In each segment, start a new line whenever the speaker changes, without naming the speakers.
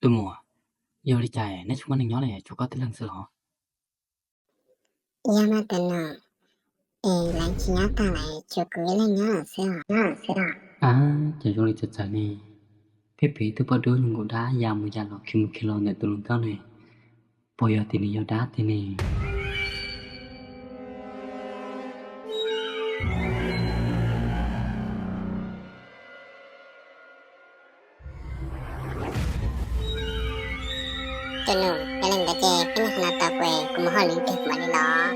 Tôi mùa, giờ đi chạy, nếu chúng mình nhỏ này, chú có tới lần xưa hả?
Yamatano, lan chinyata lại cho cưới lên nhớ là xưa.
À, chạy du lịch chạy chạy này. Phép phí tôi bắt đứa những củ đá già một già lọ khi một kilo này tôi luôn tao này. Bây giờ thì này giờ đá thì này.
Tunu, cái lần đã chè, cái lần nào tao quê, cũng hơi liên tiếp mà đi đó.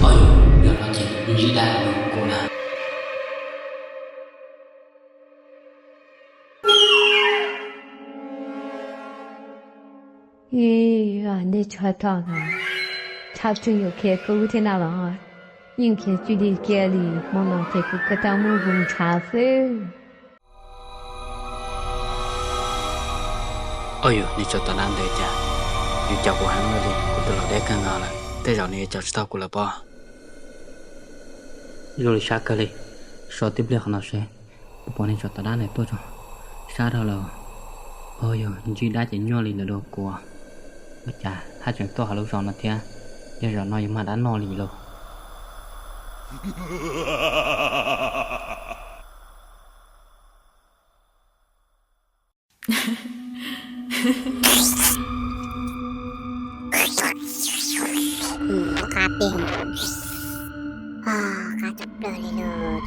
Ôi, giờ nó chỉ như đá luôn cô nào.
내 좋다나. 잡중 이렇게 그우테 나라. 인게 줄이 게리 뭐만 대고 그다 무금 차세.
Ôi, này cho tao làm đây chả. Dù chào của hắn rồi đi, của tôi là đế càng ngờ là. Thế giờ này chào tao của là bò. Rồi xa cơ đi. Sao tiếp liệt nào sẽ. Bọn này cho tao đá này tốt rồi. Xa đâu là. Ôi, chỉ đá chỉ nhỏ lì là đồ của. Ôi chà, hai chuyện tôi hả lúc rồi là thia. Giờ rồi nói mà đã no lì rồi.
Cá tiền. Cá chọc đời đi rồi.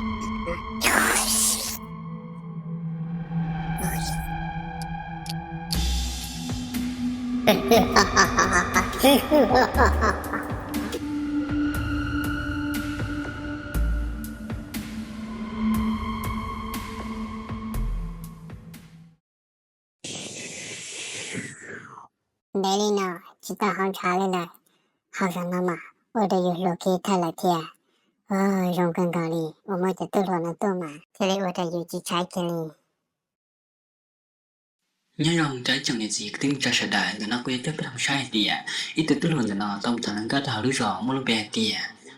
Đây đi nào, chỉ tao không trả lời lại. Học rằng nó mà, ở đâyอยู่โลเคthay lại thìa. Rong cần gạo đi, ở mớiจะตัวnóตัวmà. Thế lấy ở đâyอยู่chỉ trái kia đi.
Nhớ rằng trái chẳng là gì tính ra sẽ đại người nó quên tới làm sai thì ít từ luôn rồi nó tông thằng cái thảo lý rõ mua bè thì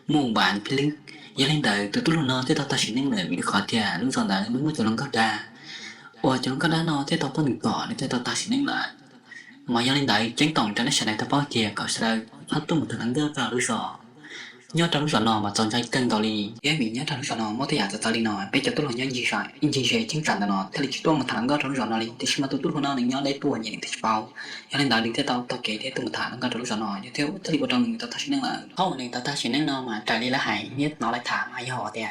mua bạn phía lưng giờ lên đời từ luôn nó thế tao ta chỉ nên lời bị khó thì lúc rồi đã mới cho nó có đa cho nó có đá nó thế tao có được cỏ thế tao ta chỉ nên lại mà giờ lên đời tránh tổng cho nó sẽ đại tao bao chè cỏ sẽ phát tung một thằng cái thảo lý rõ nhớ trong lúc đó nó mà chọn trái cân tao đi cái bị nhớ trong lúc đó nó mới thấy à tao đi nó bây giờ tôi là nhớ gì sai in gì sẽ chính xác nó thế là chỉ tôi một thằng có trong lúc đó đi thì mà tôi của nó nên nhớ lấy tua gì thì bao cho nên đạo đi thế tao kể thế tôi một thằng nó có trong lúc đó nó như thế thế thì trong người tao chỉ năng là không này tao chỉ năng nó mà trái đi là hay nhất nó lại thả hay họ thì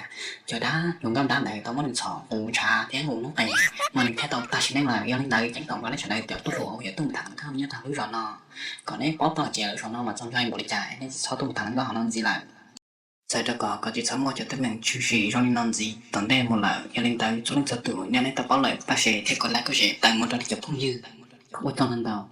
chờ đã dùng cam đá này tao mới được sọ uống trà thế uống nước này mà mình thế tao chỉ năng là do nên đạo tránh tổng cái này sẽ đây tôi rồi vậy tôi một thằng không nhớ thằng lúc đó nó còn nếu bóp vào chè lúc đó nó mà trong cái bộ đi chạy nên sau tôi một thằng có họ nó gì lại sai đó có chỉ sắm mua cho tấm mình chú sĩ trong non gì tận đây một là gia đình tới chỗ lên tự nên tập bảo lại ta sẽ thế còn lại có sẽ tại một trong chụp thông dư không có trong lần đầu